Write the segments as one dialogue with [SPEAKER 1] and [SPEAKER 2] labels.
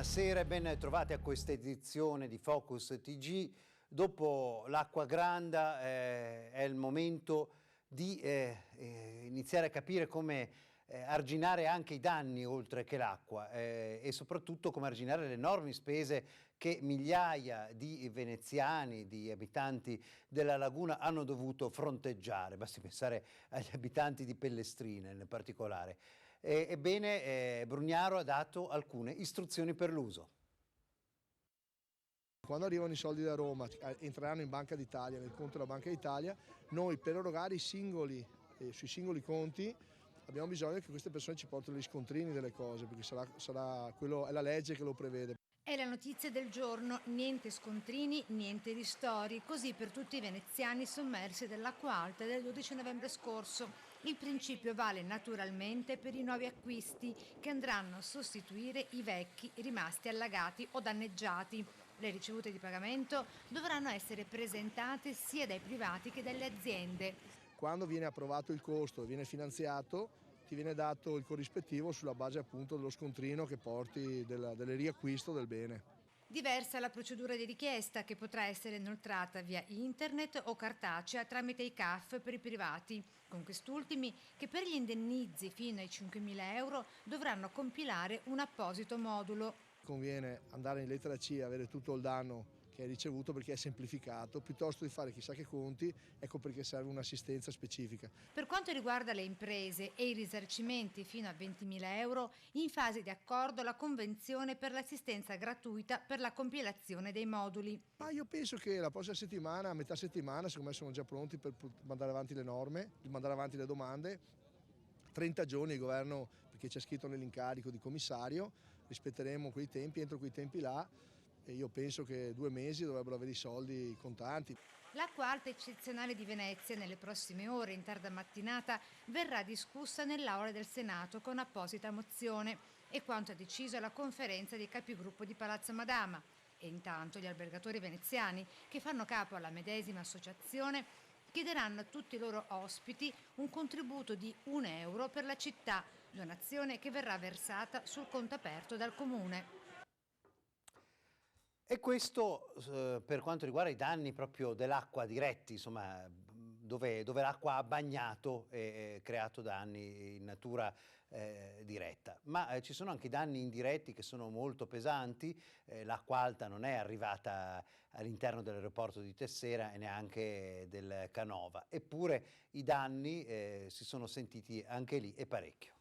[SPEAKER 1] Buonasera e ben trovati a questa edizione di Focus TG. Dopo l'acqua granda è il momento di iniziare a capire come arginare anche i danni oltre che l'acqua e soprattutto come arginare le enormi spese che migliaia di veneziani, di abitanti della laguna hanno dovuto fronteggiare. Basti pensare agli abitanti di Pellestrina in particolare. Ebbene, Brugnaro ha dato alcune istruzioni per l'uso.
[SPEAKER 2] Quando arrivano i soldi da Roma, entreranno in Banca d'Italia, nel conto della Banca d'Italia, noi per erogare sui singoli conti abbiamo bisogno che queste persone ci portino gli scontrini delle cose, perché è la legge che lo prevede.
[SPEAKER 3] È la notizia del giorno, niente scontrini, niente ristori, così per tutti i veneziani sommersi dall'acqua alta del 12 novembre scorso. Il principio vale naturalmente per i nuovi acquisti che andranno a sostituire i vecchi rimasti allagati o danneggiati. Le ricevute di pagamento dovranno essere presentate sia dai privati che dalle aziende.
[SPEAKER 2] Quando viene approvato il costo e viene finanziato, ti viene dato il corrispettivo sulla base appunto dello scontrino che porti del riacquisto del bene.
[SPEAKER 3] Diversa la procedura di richiesta, che potrà essere inoltrata via internet o cartacea tramite i CAF per i privati, con quest'ultimi che per gli indennizi fino ai 5.000 euro dovranno compilare un apposito modulo.
[SPEAKER 2] Conviene andare in lettera C e avere tutto il danno che hai ricevuto perché è semplificato, piuttosto di fare chissà che conti, ecco perché serve un'assistenza specifica.
[SPEAKER 3] Per quanto riguarda le imprese e i risarcimenti fino a 20.000 euro, in fase di accordo la convenzione per l'assistenza gratuita per la compilazione dei moduli.
[SPEAKER 2] Ma io penso che la prossima settimana, a metà settimana, secondo me sono già pronti per mandare avanti le norme, mandare avanti le domande. 30 giorni il governo, perché c'è scritto nell'incarico di commissario, rispetteremo quei tempi, entro quei tempi là, e io penso che 2 mesi dovrebbero avere i soldi contanti.
[SPEAKER 3] L'acqua alta eccezionale di Venezia nelle prossime ore, in tarda mattinata, verrà discussa nell'Aula del Senato con apposita mozione e quanto ha deciso la conferenza dei capigruppo di Palazzo Madama. E intanto gli albergatori veneziani, che fanno capo alla medesima associazione, chiederanno a tutti i loro ospiti un contributo di €1 per la città, donazione che verrà versata sul conto aperto dal Comune.
[SPEAKER 1] E questo per quanto riguarda i danni proprio dell'acqua diretti, insomma, dove l'acqua ha bagnato e creato danni in natura diretta. Ma ci sono anche i danni indiretti che sono molto pesanti. L'acqua alta non è arrivata all'interno dell'aeroporto di Tessera e neanche del Canova. Eppure i danni si sono sentiti anche lì e parecchio.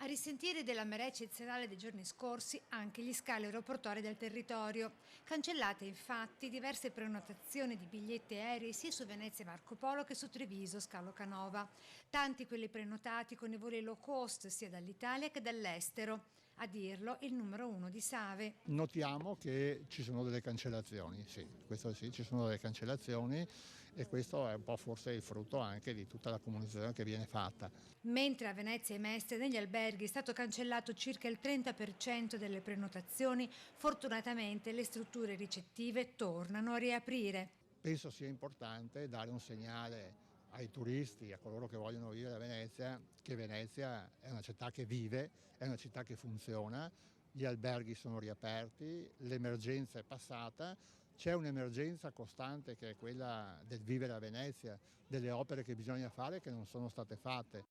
[SPEAKER 3] A risentire della marea eccezionale dei giorni scorsi anche gli scali aeroportuari del territorio. Cancellate infatti diverse prenotazioni di biglietti aerei sia su Venezia Marco Polo che su Treviso Scalo Canova. Tanti quelli prenotati con i voli low cost sia dall'Italia che dall'estero. A dirlo il numero 1 di Save.
[SPEAKER 4] Notiamo che ci sono delle cancellazioni, sì, questo sì, ci sono delle cancellazioni e questo è un po' forse il frutto anche di tutta la comunicazione che viene fatta.
[SPEAKER 3] Mentre a Venezia e Mestre negli alberghi è stato cancellato circa il 30% delle prenotazioni, fortunatamente le strutture ricettive tornano a riaprire.
[SPEAKER 4] Penso sia importante dare un segnale ai turisti, a coloro che vogliono vivere a Venezia, che Venezia è una città che vive, è una città che funziona, gli alberghi sono riaperti, l'emergenza è passata, c'è un'emergenza costante che è quella del vivere a Venezia, delle opere che bisogna fare che non sono state fatte.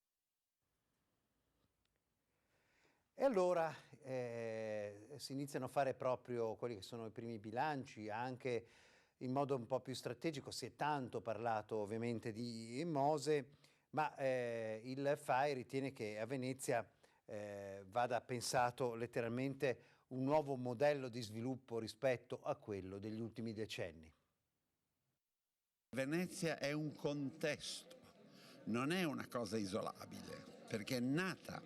[SPEAKER 1] E allora si iniziano a fare proprio quelli che sono i primi bilanci, anche in modo un po' più strategico. Si è tanto parlato ovviamente di Mose, ma il FAI ritiene che a Venezia vada pensato letteralmente un nuovo modello di sviluppo rispetto a quello degli ultimi decenni.
[SPEAKER 5] Venezia è un contesto, non è una cosa isolabile, perché è nata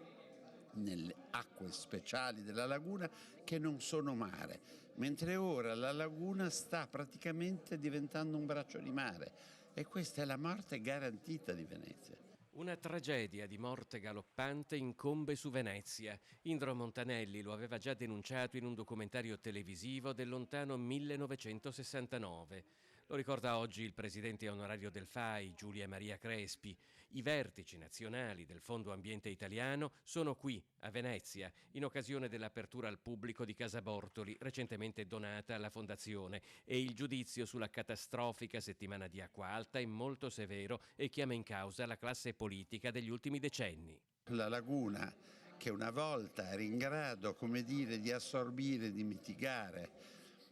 [SPEAKER 5] nelle acque speciali della laguna che non sono mare, mentre ora la laguna sta praticamente diventando un braccio di mare e questa è la morte garantita di Venezia.
[SPEAKER 6] Una tragedia di morte galoppante incombe su Venezia. Indro Montanelli lo aveva già denunciato in un documentario televisivo del lontano 1969. Lo ricorda oggi il presidente onorario del FAI, Giulia Maria Crespi. I vertici nazionali del Fondo Ambiente Italiano sono qui, a Venezia, in occasione dell'apertura al pubblico di Casa Bortoli, recentemente donata alla Fondazione, e il giudizio sulla catastrofica settimana di acqua alta è molto severo e chiama in causa la classe politica degli ultimi decenni.
[SPEAKER 5] La laguna, che una volta era in grado, come dire, di assorbire, di mitigare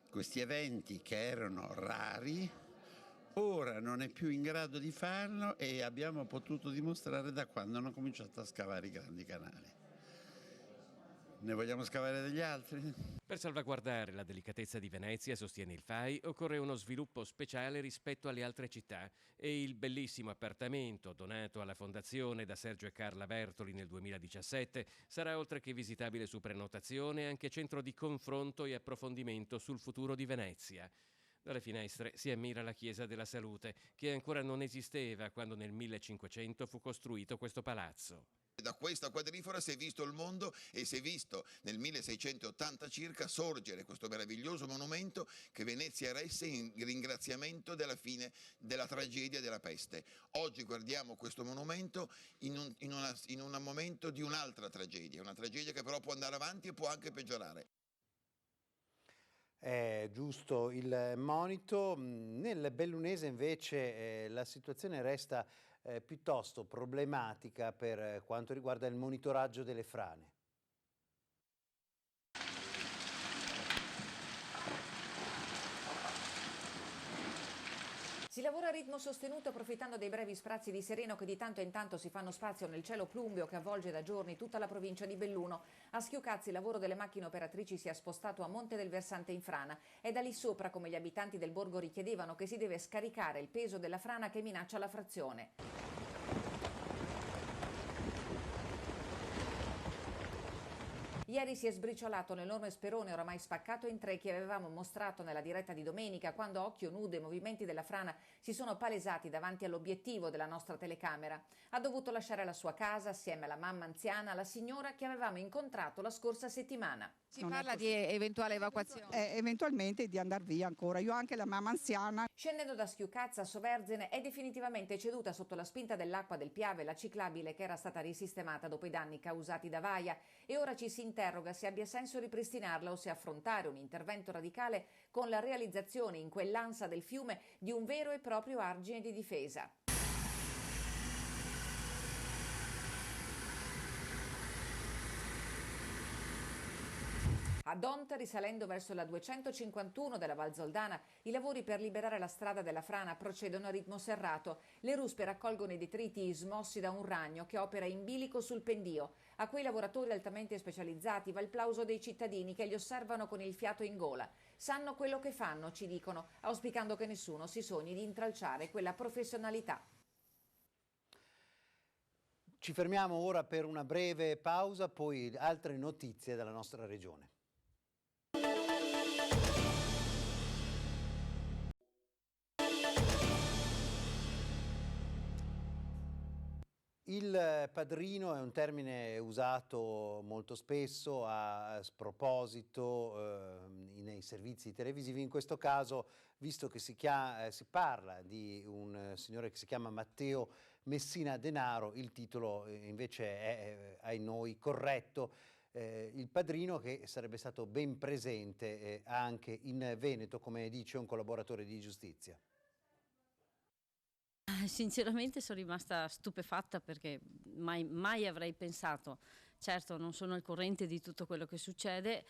[SPEAKER 5] questi eventi che erano rari, ora non è più in grado di farlo e abbiamo potuto dimostrare da quando hanno cominciato a scavare i grandi canali. Ne vogliamo scavare degli altri?
[SPEAKER 6] Per salvaguardare la delicatezza di Venezia, sostiene il FAI, occorre uno sviluppo speciale rispetto alle altre città e il bellissimo appartamento donato alla Fondazione da Sergio e Carla Bertoli nel 2017 sarà, oltre che visitabile su prenotazione, anche centro di confronto e approfondimento sul futuro di Venezia. Dalle finestre si ammira la Chiesa della Salute, che ancora non esisteva quando nel 1500 fu costruito questo palazzo.
[SPEAKER 7] Da questa quadrifora si è visto il mondo e si è visto nel 1680 circa sorgere questo meraviglioso monumento che Venezia eresse in ringraziamento della fine della tragedia della peste. Oggi guardiamo questo monumento in un momento di un'altra tragedia, una tragedia che però può andare avanti e può anche peggiorare.
[SPEAKER 1] È giusto il monito. Nel bellunese invece la situazione resta piuttosto problematica per quanto riguarda il monitoraggio delle frane.
[SPEAKER 8] Si lavora a ritmo sostenuto approfittando dei brevi sprazzi di sereno che di tanto in tanto si fanno spazio nel cielo plumbeo che avvolge da giorni tutta la provincia di Belluno. A Schiucazzi il lavoro delle macchine operatrici si è spostato a Monte del Versante in frana. È da lì sopra, come gli abitanti del borgo richiedevano, che si deve scaricare il peso della frana che minaccia la frazione. Ieri si è sbriciolato l'enorme sperone oramai spaccato in tre che avevamo mostrato nella diretta di domenica, quando a occhio nudo i movimenti della frana si sono palesati davanti all'obiettivo della nostra telecamera. Ha dovuto lasciare la sua casa assieme alla mamma anziana, la signora che avevamo incontrato la scorsa settimana.
[SPEAKER 3] Si parla di eventuale evacuazione?
[SPEAKER 9] Eventualmente di andare via ancora. Io ho anche la mamma anziana.
[SPEAKER 8] Scendendo da Schiucazza a Soverzene è definitivamente ceduta sotto la spinta dell'acqua del Piave la ciclabile che era stata risistemata dopo i danni causati da Vaia, e ora ci si interroga se abbia senso ripristinarla o se affrontare un intervento radicale con la realizzazione in quell'ansa del fiume di un vero e proprio argine di difesa. A Donta, risalendo verso la 251 della Val Zoldana, i lavori per liberare la strada della frana procedono a ritmo serrato. Le ruspe raccolgono i detriti smossi da un ragno che opera in bilico sul pendio. A quei lavoratori altamente specializzati va il plauso dei cittadini che li osservano con il fiato in gola. Sanno quello che fanno, ci dicono, auspicando che nessuno si sogni di intralciare quella professionalità.
[SPEAKER 1] Ci fermiamo ora per una breve pausa, poi altre notizie dalla nostra regione. Il padrino è un termine usato molto spesso a sproposito nei servizi televisivi. In questo caso, visto che si parla di un signore che si chiama Matteo Messina Denaro, il titolo invece è ai noi corretto. Il padrino che sarebbe stato ben presente anche in Veneto, come dice un collaboratore di giustizia.
[SPEAKER 10] Sinceramente sono rimasta stupefatta perché mai avrei pensato, certo non sono al corrente di tutto quello che succede,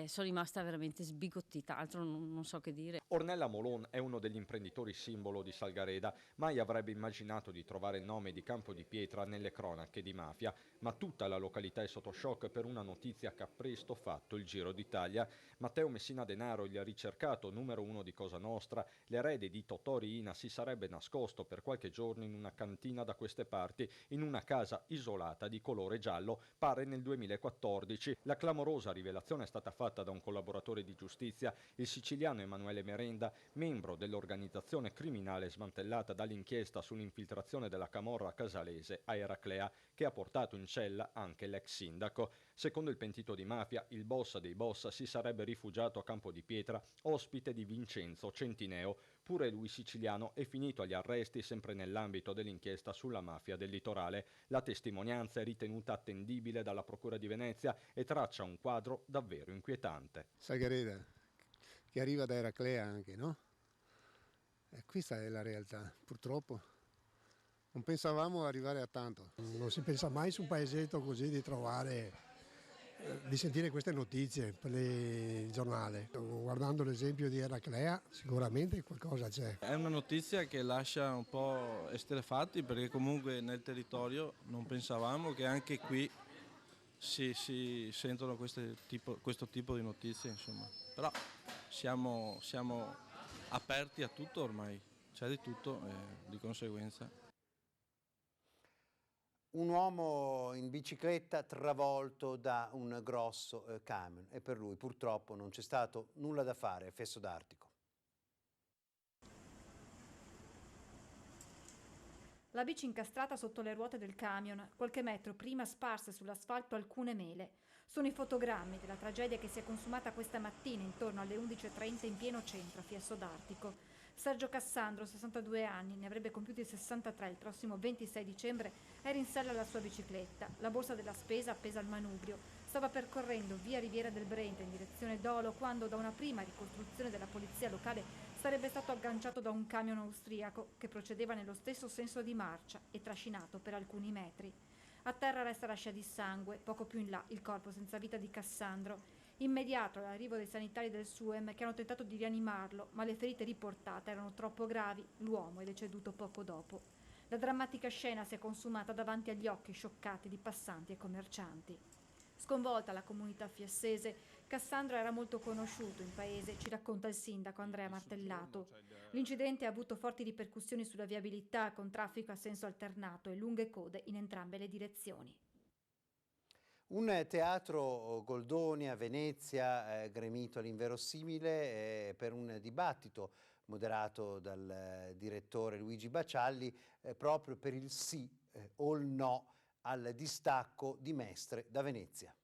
[SPEAKER 10] sono rimasta veramente sbigottita, altro non so che dire.
[SPEAKER 11] Ornella Molon è uno degli imprenditori simbolo di Salgareda, mai avrebbe immaginato di trovare il nome di Campodipietra nelle cronache di mafia, ma tutta la località è sotto shock per una notizia che ha presto fatto il giro d'Italia. Matteo Messina Denaro, il ricercato numero 1 di Cosa Nostra, l'erede di Totò Riina, si sarebbe nascosto per qualche giorno in una cantina da queste parti, in una casa isolata di colore giallo, pare nel 2014. La clamorosa rivelazione è stata fatta da un collaboratore di giustizia, il siciliano Emanuele Merenda, membro dell'organizzazione criminale smantellata dall'inchiesta sull'infiltrazione della camorra casalese a Eraclea, che ha portato in cella anche l'ex sindaco. Secondo il pentito di mafia, il boss dei boss si sarebbe rifugiato a Campodipietra, ospite di Vincenzo Centineo, Pure lui siciliano è finito agli arresti sempre nell'ambito dell'inchiesta sulla mafia del litorale. La testimonianza è ritenuta attendibile dalla Procura di Venezia e traccia un quadro davvero inquietante.
[SPEAKER 12] Salgareda, che arriva da Eraclea anche, no? Questa è la realtà, purtroppo. Non pensavamo arrivare a tanto.
[SPEAKER 13] Non si pensa mai su un paesetto così di trovare, di sentire queste notizie per il giornale. Guardando l'esempio di Eraclea sicuramente qualcosa c'è.
[SPEAKER 14] È una notizia che lascia un po' esterrefatti, perché comunque nel territorio non pensavamo che anche qui si sentono questo tipo di notizie, insomma. Però siamo aperti a tutto ormai, c'è di tutto di conseguenza.
[SPEAKER 1] Un uomo in bicicletta travolto da un grosso camion e per lui purtroppo non c'è stato nulla da fare, Fesso d'Artico.
[SPEAKER 15] La bici incastrata sotto le ruote del camion, qualche metro prima sparse sull'asfalto alcune mele. Sono i fotogrammi della tragedia che si è consumata questa mattina intorno alle 11:30 in pieno centro a Fesso d'Artico. Sergio Cassandro, 62 anni, ne avrebbe compiuti 63 il prossimo 26 dicembre, era in sella alla sua bicicletta, la borsa della spesa appesa al manubrio. Stava percorrendo via Riviera del Brenta in direzione Dolo quando da una prima ricostruzione della polizia locale sarebbe stato agganciato da un camion austriaco che procedeva nello stesso senso di marcia e trascinato per alcuni metri. A terra resta la scia di sangue, poco più in là il corpo senza vita di Cassandro. Immediato l'arrivo dei sanitari del SUEM che hanno tentato di rianimarlo, ma le ferite riportate erano troppo gravi, l'uomo è deceduto poco dopo. La drammatica scena si è consumata davanti agli occhi scioccati di passanti e commercianti. Sconvolta la comunità fiassese, Cassandro era molto conosciuto in paese, ci racconta il sindaco Andrea Martellato. L'incidente ha avuto forti ripercussioni sulla viabilità, con traffico a senso alternato e lunghe code in entrambe le direzioni.
[SPEAKER 1] Un teatro Goldoni a Venezia gremito all'inverosimile per un dibattito moderato dal direttore Luigi Bacialli proprio per il sì o il no al distacco di Mestre da Venezia.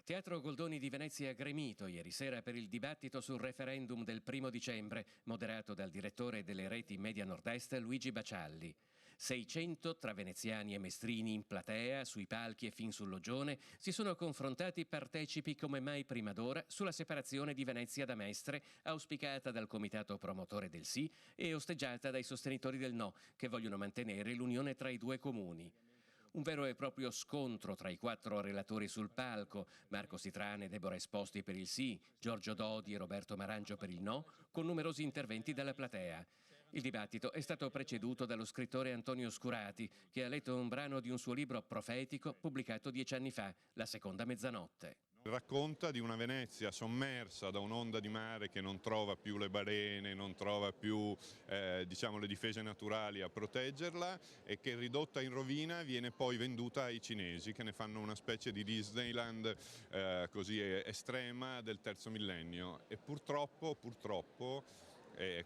[SPEAKER 6] Teatro Goldoni di Venezia gremito ieri sera per il dibattito sul referendum del 1° dicembre, moderato dal direttore delle reti Media Nord-Est Luigi Bacialli. 600 tra veneziani e mestrini in platea, sui palchi e fin sul loggione si sono confrontati partecipi come mai prima d'ora sulla separazione di Venezia da Mestre, auspicata dal comitato promotore del sì e osteggiata dai sostenitori del no, che vogliono mantenere l'unione tra i due comuni. Un vero e proprio scontro tra i 4 relatori sul palco, Marco Sitrane e Deborah Esposti per il sì, Giorgio Dodi e Roberto Marangio per il no, con numerosi interventi dalla platea. Il dibattito è stato preceduto dallo scrittore Antonio Scurati, che ha letto un brano di un suo libro profetico pubblicato 10 anni fa, La seconda mezzanotte.
[SPEAKER 16] Racconta di una Venezia sommersa da un'onda di mare che non trova più le balene, non trova più le difese naturali a proteggerla e che ridotta in rovina viene poi venduta ai cinesi che ne fanno una specie di Disneyland così estrema del terzo millennio. E purtroppo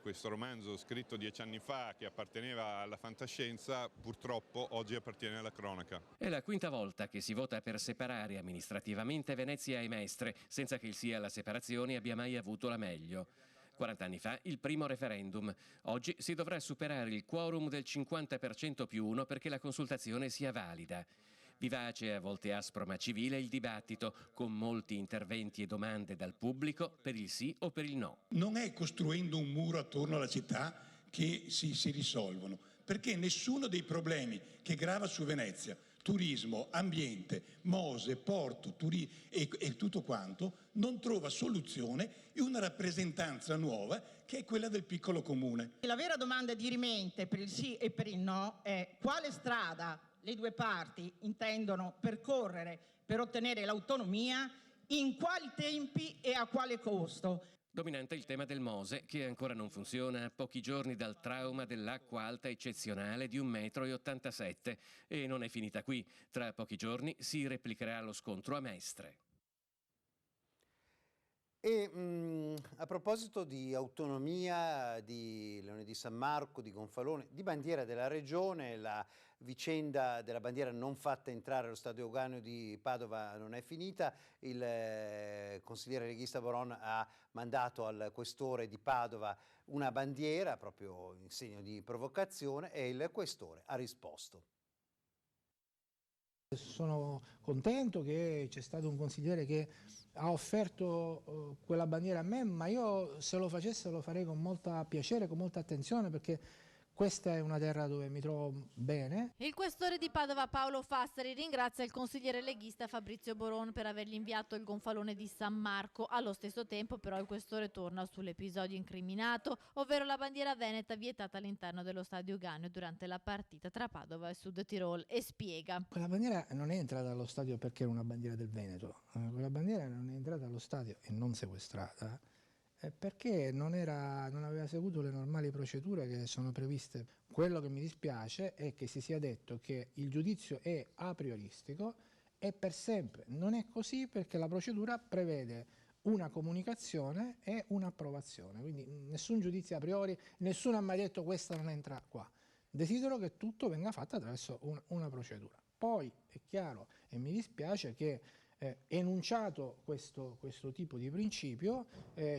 [SPEAKER 16] questo romanzo scritto 10 anni fa che apparteneva alla fantascienza purtroppo oggi appartiene alla cronaca.
[SPEAKER 6] È la 5ª volta che si vota per separare amministrativamente Venezia e Mestre senza che il sì alla separazione abbia mai avuto la meglio. 40 anni fa il primo referendum. Oggi si dovrà superare il quorum del 50% più 1 perché la consultazione sia valida. Vivace e a volte aspro ma civile il dibattito, con molti interventi e domande dal pubblico per il sì o per il no.
[SPEAKER 17] Non è costruendo un muro attorno alla città che si risolvono, perché nessuno dei problemi che grava su Venezia, turismo, ambiente, Mose, porto, e tutto quanto, non trova soluzione in una rappresentanza nuova che è quella del piccolo comune.
[SPEAKER 18] La vera domanda dirimente per il sì e per il no è quale strada le due parti intendono percorrere per ottenere l'autonomia, in quali tempi e a quale costo.
[SPEAKER 6] Dominante il tema del Mose, che ancora non funziona a pochi giorni dal trauma dell'acqua alta eccezionale di 1,87 m. E non è finita qui. Tra pochi giorni si replicherà lo scontro a Mestre.
[SPEAKER 1] E a proposito di autonomia, di lunedì di San Marco, di Gonfalone, di bandiera della regione. La vicenda della bandiera non fatta entrare allo Stadio Euganeo di Padova non è finita. Il consigliere leghista Boron ha mandato al questore di Padova una bandiera proprio in segno di provocazione e il questore ha risposto.
[SPEAKER 19] Sono contento che c'è stato un consigliere che ha offerto quella bandiera a me, ma io se lo facesse lo farei con molto piacere, con molta attenzione, perché questa è una terra dove mi trovo bene.
[SPEAKER 20] Il questore di Padova Paolo Fassari ringrazia il consigliere leghista Fabrizio Boron per avergli inviato il gonfalone di San Marco. Allo stesso tempo però il questore torna sull'episodio incriminato, ovvero la bandiera veneta vietata all'interno dello Stadio Euganeo durante la partita tra Padova e Sud Tirol, e spiega.
[SPEAKER 19] Quella bandiera non è entrata allo stadio perché era una bandiera del Veneto, quella bandiera non è entrata allo stadio e non sequestrata perché non aveva seguito le normali procedure che sono previste. Quello che mi dispiace è che si sia detto che il giudizio è a prioristico e per sempre. Non è così, perché la procedura prevede una comunicazione e un'approvazione, quindi nessun giudizio a priori, nessuno ha mai detto questa non entra qua. Desidero che tutto venga fatto attraverso una procedura. Poi è chiaro, e mi dispiace che enunciato questo tipo di principio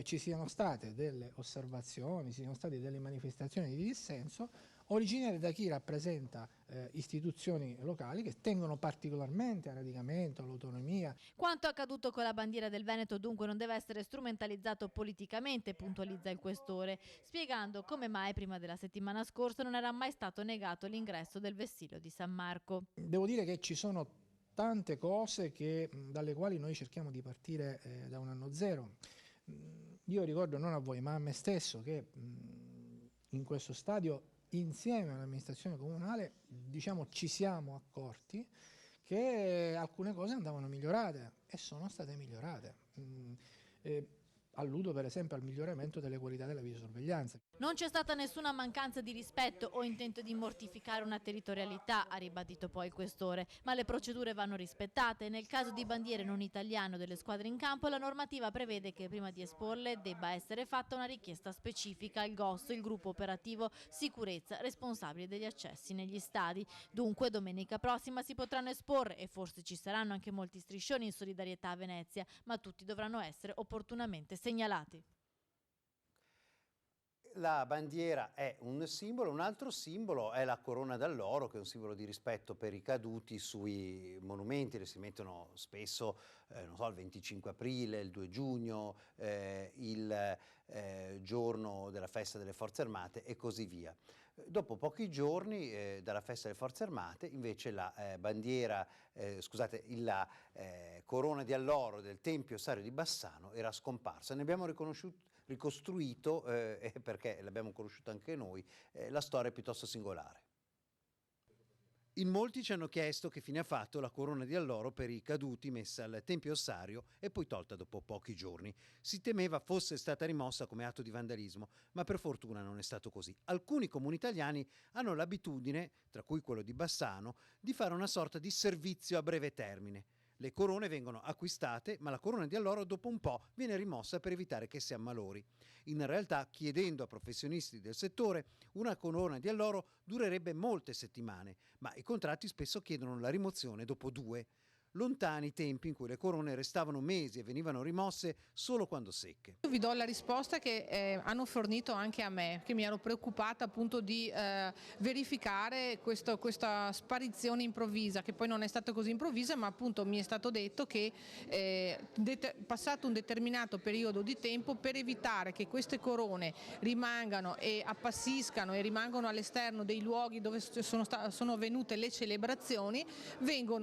[SPEAKER 19] ci siano state delle osservazioni, ci siano state delle manifestazioni di dissenso originarie da chi rappresenta istituzioni locali che tengono particolarmente al radicamento, all'autonomia.
[SPEAKER 20] Quanto accaduto con la bandiera del Veneto dunque non deve essere strumentalizzato politicamente, puntualizza il questore, spiegando come mai prima della settimana scorsa non era mai stato negato l'ingresso del vessillo di San Marco.
[SPEAKER 19] Devo dire che ci sono tante cose dalle quali noi cerchiamo di partire da un anno zero. Io ricordo, non a voi ma a me stesso, che in questo stadio insieme all'amministrazione comunale ci siamo accorti che alcune cose andavano migliorate e sono state migliorate. Alludo per esempio al miglioramento delle qualità della videosorveglianza.
[SPEAKER 20] Non c'è stata nessuna mancanza di rispetto o intento di mortificare una territorialità, ha ribadito poi il questore, ma le procedure vanno rispettate. Nel caso di bandiere non italiane o delle squadre in campo, la normativa prevede che prima di esporle debba essere fatta una richiesta specifica al GOS, il gruppo operativo sicurezza responsabile degli accessi negli stadi. Dunque domenica prossima si potranno esporre e forse ci saranno anche molti striscioni in solidarietà a Venezia, ma tutti dovranno essere opportunamente segnalati.
[SPEAKER 1] La bandiera è un simbolo, un altro simbolo è la corona d'alloro, che è un simbolo di rispetto per i caduti sui monumenti. Le si mettono spesso, non so, il 25 aprile, il 2 giugno, il giorno della festa delle Forze Armate e così via. Dopo pochi giorni dalla festa delle Forze Armate invece la la corona di alloro del Tempio Ossario di Bassano era scomparsa. Ne abbiamo ricostruito, perché l'abbiamo conosciuta anche noi, la storia è piuttosto singolare. In molti ci hanno chiesto che fine ha fatto la corona di alloro per i caduti messa al Tempio Ossario e poi tolta dopo pochi giorni. Si temeva fosse stata rimossa come atto di vandalismo, ma per fortuna non è stato così. Alcuni comuni italiani hanno l'abitudine, tra cui quello di Bassano, di fare una sorta di servizio a breve termine. Le corone vengono acquistate, ma la corona di alloro dopo un po' viene rimossa per evitare che si ammalori. In realtà, chiedendo a professionisti del settore, una corona di alloro durerebbe molte settimane, ma i contratti spesso chiedono la rimozione dopo 2. Lontani i tempi in cui le corone restavano mesi e venivano rimosse solo quando secche.
[SPEAKER 21] Vi do la risposta che hanno fornito anche a me, che mi ero preoccupata appunto di verificare questa sparizione improvvisa, che poi non è stata così improvvisa, ma appunto mi è stato detto che passato un determinato periodo di tempo, per evitare che queste corone rimangano e appassiscano e rimangano all'esterno dei luoghi dove sono avvenute le celebrazioni,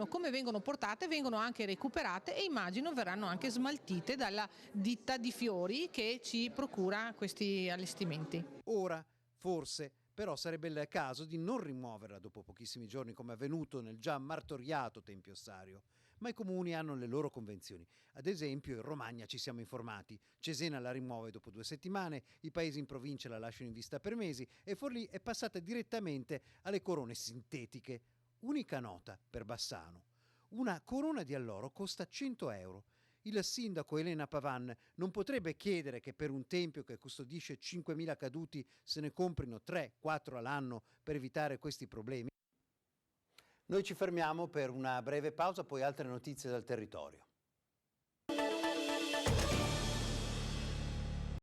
[SPEAKER 21] come vengono portate, vengono anche recuperate e immagino verranno anche smaltite dalla ditta di fiori che ci procura questi allestimenti.
[SPEAKER 1] Ora, forse, però sarebbe il caso di non rimuoverla dopo pochissimi giorni come è avvenuto nel già martoriato Tempio Ossario. Ma i comuni hanno le loro convenzioni. Ad esempio in Romagna ci siamo informati. Cesena la rimuove dopo 2 settimane, i paesi in provincia la lasciano in vista per mesi e Forlì è passata direttamente alle corone sintetiche. Unica nota per Bassano. Una corona di alloro costa 100 euro. il sindaco Elena Pavan non potrebbe chiedere che per un tempio che custodisce 5.000 caduti se ne comprino 3-4 all'anno per evitare questi problemi? Noi ci fermiamo per una breve pausa, poi altre notizie dal territorio.